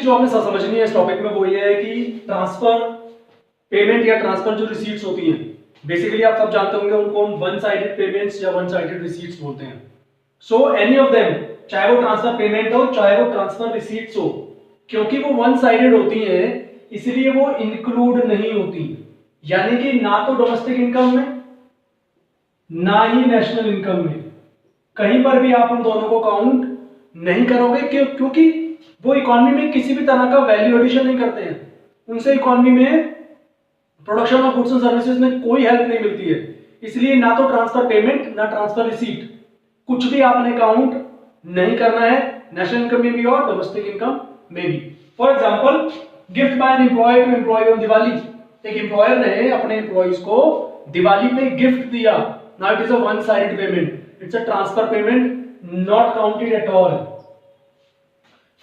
चीज जो आपने समझनी है इस टॉपिक में वो ये है कि ट्रांसफर पेमेंट या ट्रांसफर जो रिसीट्स होती हैं, बेसिकली आप सब जानते होंगे उनको हम वन साइडेड पेमेंट्स या वन साइडेड रिसीट्स बोलते हैं। सो एनी ऑफ देम, चाहे वो ट्रांसफर पेमेंट हो चाहे वो ट्रांसफर रिसीट्स हो, क्योंकि वो वन साइडेड होती हैं इसलिए वो इंक्लूड नहीं होती, यानी कि ना तो डोमेस्टिक इनकम में ना ही नेशनल इनकम में, कहीं पर भी आप उन दोनों को काउंट नहीं करोगे क्योंकि वो इकोनॉमी में किसी भी तरह का वैल्यू एडिशन नहीं करते हैं, उनसे इकोनॉमी में production of goods and services में कोई हेल्प नहीं मिलती है। इसलिए ना तो ट्रांसफर पेमेंट ना ट्रांसफर रिसीट कुछ भी आपने काउंट नहीं करना है, नेशनल इनकम में भी और डोमेस्टिक इनकम में भी। For example, gift by an employ to employ on Diwali, एक एम्प्लॉयर ने अपने एम्प्लॉइज को दिवाली पे गिफ्ट दिया, now it is a one sided payment, it's a transfer payment, not counted at all.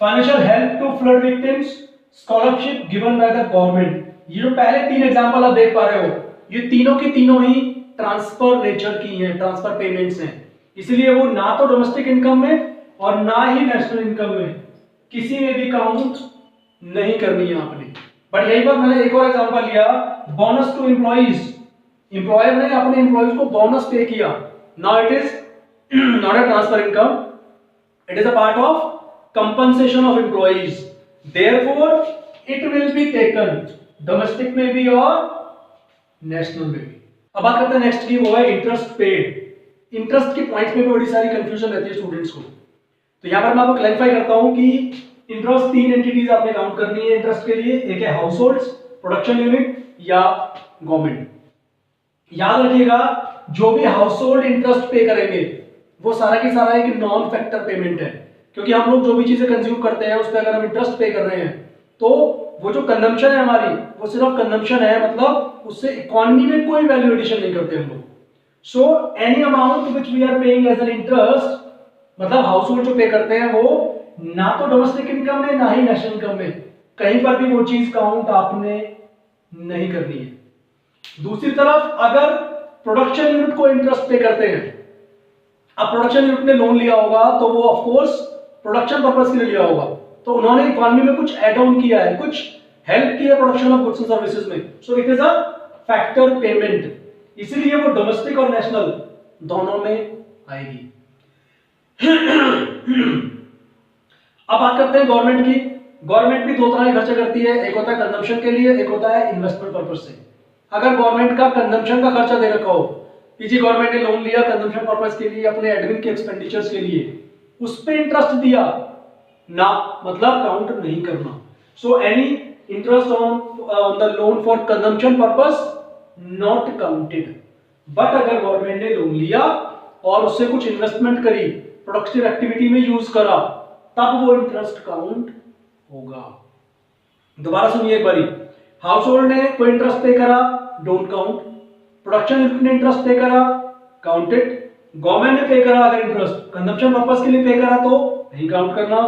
Financial help to flood victims, scholarship given by the government, ये जो पहले तीन एग्जांपल आप देख पा रहे हो ये तीनों की तीनों ही ट्रांसफर नेचर की हैं, ट्रांसफर पेमेंट्स हैं, इसलिए वो ना तो डोमेस्टिक इनकम में और ना ही नेशनल इनकम में किसी में भी काउंट नहीं करनी है आपने। बट यही बात मैंने एक और एग्जांपल लिया, बोनस टू एम्प्लॉइज, एम्प्लॉयर ने अपने एम्प्लॉइज को बोनस पे किया, now it is not a transfer income, it is a part of compensation of employees, therefore it will be taken domestic में भी और नेशनल में भी। अब बात करते हैं नेक्स्ट की, वो है इंटरेस्ट पेड। इंटरेस्ट के पॉइंट्स में भी बड़ी सारी कंफ्यूजन रहती है स्टूडेंट्स को, तो यहां पर मैं आपको क्लैरिफाई करता हूं कि इंटरेस्ट तीन एंटिटीज आपने काउंट करनी है इंटरेस्ट के लिए, एक है हाउस होल्ड्स, प्रोडक्शन यूनिट या गवर्नमेंट। याद रखिएगा जो भी हाउस होल्ड इंटरेस्ट पे करेंगे वो सारा की सारा एक नॉन फैक्टर पेमेंट है, क्योंकि हम लोग जो भी चीजें कंज्यूम करते हैं उस पर अगर हम इंटरेस्ट पे कर रहे हैं तो वो जो कंजम्पशन है हमारी वो सिर्फ कंजम्पशन है, मतलब उससे इकोनॉमी में कोई वैल्यू एडिशन नहीं करते हम लोग। So any amount which we are paying as an interest, मतलब हाउस होल्ड जो पे करते हैं वो ना तो डोमेस्टिक इनकम में ना ही नेशनल इनकम में, कहीं पर भी वो चीज काउंट आपने नहीं करनी है। दूसरी तरफ अगर प्रोडक्शन यूनिट को इंटरेस्ट पे करते हैं, अब प्रोडक्शन यूनिट ने लोन लिया होगा तो वो ऑफ कोर्स प्रोडक्शन पर्पस के लिए लिया होगा, तो उन्होंने इकोनॉमी में कुछ ऐड ऑन किया है, कुछ हेल्प किया production of goods and services में, so it is a factor payment, इसीलिए वो डोमेस्टिक और नेशनल दोनों में आएगी। अब बात करते हैं गवर्नमेंट की। गवर्नमेंट भी दो तरह के खर्चे करती है, एक होता है कंजम्पशन के लिए, एक होता है इन्वेस्टमेंट पर्पस से। अगर गवर्नमेंट का कंजम्पशन का खर्चा दे रखा हो, पीछे गवर्नमेंट ने लोन लिया कंजम्पशन पर्पस के लिए अपने एडमिन के एक्सपेंडिचर्स के लिए, उस पे इंटरेस्ट दिया ना, मतलब काउंट नहीं करना। So any interest on the loan for consumption purpose not counted. But अगर गवर्नमेंट ने लोन लिया और उससे कुछ इन्वेस्टमेंट करी, प्रोडक्टिव एक्टिविटी में यूज करा, तब वो इंटरेस्ट काउंट होगा। दोबारा सुनिए एक बारी, हाउस होल्ड ने कोई इंटरेस्ट पे करा, डोंट काउंट। प्रोडक्शन यूनिट ने इंटरेस्ट पे करा, काउंटेड। गवर्नमेंट ने पे करा अगर इंटरेस्ट कंजम्पशन पर्पस के लिए पे करा तो नहीं काउंट करना,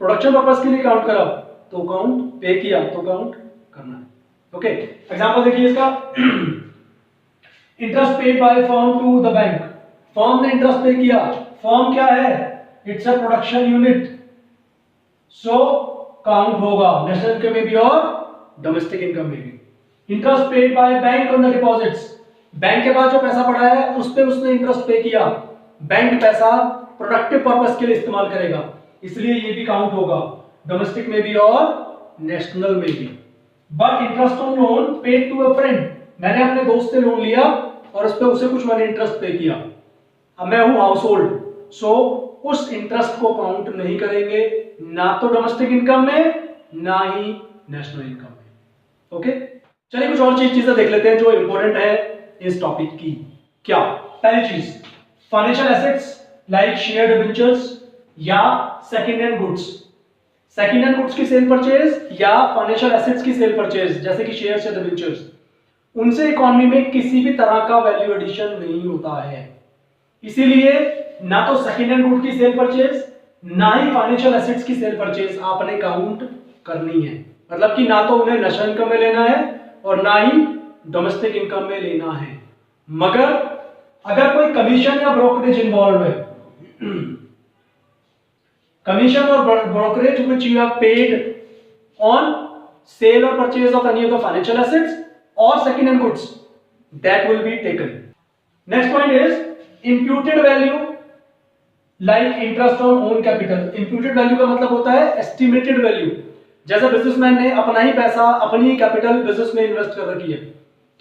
प्रोडक्शन पर्पस के लिए काउंट करा तो काउंट, पे किया तो काउंट करना है। ओके, एग्जांपल देखिए इसका, interest paid by firm to the bank, firm ने इंटरेस्ट पे किया, फर्म क्या है, it's a production unit, so count होगा नेशनल इनकम में भी और डोमेस्टिक इनकम में भी। Interest paid by bank on the deposits, bank के पास जो पैसा पड़ा है उस पे उसने इंटरेस्ट पे किया, बैंक पैसा प्रोडक्टिव पर्पस के लिए इस्तेमाल करेगा, इसलिए ये भी काउंट होगा डोमेस्टिक में भी और नेशनल में भी। But interest on loan paid to a friend, मैंने अपने दोस्त से लोन लिया और उस पे उसे कुछ मैंने इंटरेस्ट पे किया, अब मैं हूं हाउस होल्ड, सो उस इंटरेस्ट को काउंट नहीं करेंगे ना तो डोमेस्टिक इनकम में ना ही नेशनल इनकम में। ओके, चलिए कुछ और चीजें देख लेते हैं जो इंपॉर्टेंट है इस टॉपिक की। क्या? पहली चीज, financial assets like shared debentures या second hand goods, second hand goods की सेल परचेज या फाइनेंशियल एसेट्स की सेल परचेज जैसे कि शेयर्स या डिबेंचर्स, उनसे इकोनॉमी में किसी भी तरह का वैल्यू एडिशन नहीं होता है, इसीलिए ना तो सेकंड हैंड गुड की सेल परचेज ना ही फाइनेंशियल एसेट्स की सेल परचेज आपने काउंट करनी है, मतलब कि ना तो उन्हें नेशनल इनकम में लेना है और ना ही डोमेस्टिक इनकम में लेना है। मगर अगर कोई कमीशन या ब्रोकरेज इन्वॉल्व है, कमीशन और brokerage which you have paid on sale or purchase of any of the financial assets or second hand goods that will be taken. Next point is imputed value like interest on own capital. Imputed value का मतलब होता है estimated value. जैसे businessman ने अपना ही पैसा अपनी capital business में इन्वेस्ट कर रखी है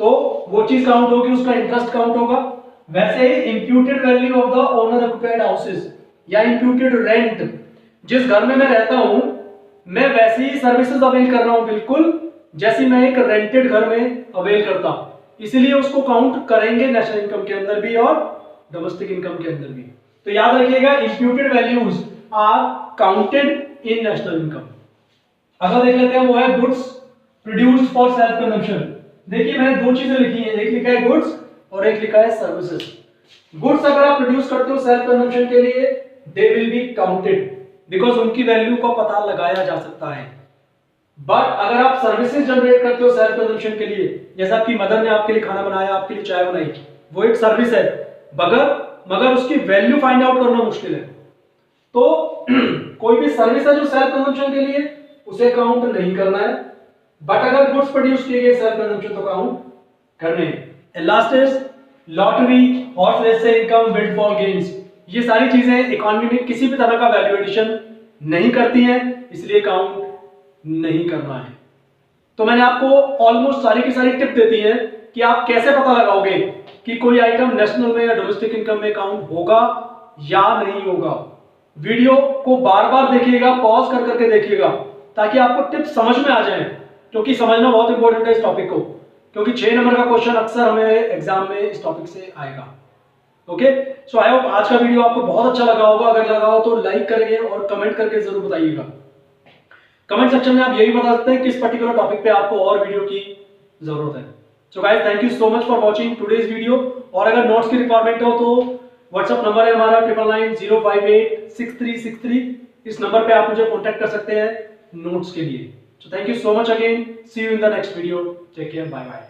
तो वो चीज काउंट होगी, उसका इंटरेस्ट काउंट होगा। वैसे ही imputed value of the owner occupied houses या इंप्यूटेड रेंट, जिस घर में मैं रहता हूं मैं वैसी ही सर्विसेज अवेल कर रहा हूं बिल्कुल जैसी मैं एक रेंटेड घर में अवेल करता, इसीलिए उसको काउंट करेंगे नेशनल इनकम के अंदर भी और डोमेस्टिक इनकम के अंदर भी। तो याद रखिएगा imputed values are counted in national income. अगर देख लेते हैं वो है goods produced for self consumption. देखिए मैंने दो चीजें लिखी हैं, एक लिखा है गुड्स और एक लिखा है सर्विसेज। गुड्स अगर आप प्रोड्यूस करते हो सेल्फ कंजम्पशन के लिए they will be counted because उनकी वैल्यू का पता लगाया जा सकता है। बट अगर आप सर्विसेज जनरेट करते हो सेल्फ कंजम्पशन के लिए, जैसे आपकी मदर ने आपके लिए खाना बनाया, आपके लिए चाय बनाई, वो एक सर्विस है मगर उसकी वैल्यू फाइंड आउट करना मुश्किल है। तो कोई भी सर्विस है जो सेल्फ कंजम्पशन के लिए उसे काउंट नहीं करना है, बट अगर गुड्स प्रोड्यूस किए गए सेल्फ कंजम्पशन तो काउंट करने हैं। Last is lottery, horse race income, windfall gains. ये सारी चीजें इकोनॉमी में किसी भी तरह का वैल्यू एडिशन नहीं करती हैं, इसलिए काउंट नहीं करना है। तो मैंने आपको ऑलमोस्ट सारी की सारी टिप देती है कि आप कैसे पता लगाओगे कि कोई आइटम नेशनल में या डोमेस्टिक इनकम में काउंट होगा या नहीं होगा। वीडियो को बार बार देखिएगा, पॉज कर करके देखिएगा ताकि आपको टिप्स समझ में आ जाए, क्योंकि समझना बहुत इंपॉर्टेंट है इस टॉपिक को, क्योंकि 6 नंबर का क्वेश्चन अक्सर हमें एग्जाम में इस टॉपिक से आएगा। ओके, सो आई होप आज का वीडियो आपको बहुत अच्छा लगा होगा। अगर लगा हो तो लाइक करेंगे और कमेंट करके जरूर बताइएगा। कमेंट सेक्शन में आप यही बता सकते हैं किस पर्टिकुलर टॉपिक पे आपको और वीडियो की जरूरत है। So guys, thank you so much for watching today's video. और अगर नोट्स की रिक्वायरमेंट हो तो व्हाट्सएप नंबर है हमारा 9990586363। इस नंबर पे आप मुझे कांटेक्ट कर सकते हैं नोट्स के लिए। So thank you so much again, see you in the next video, take care, bye bye.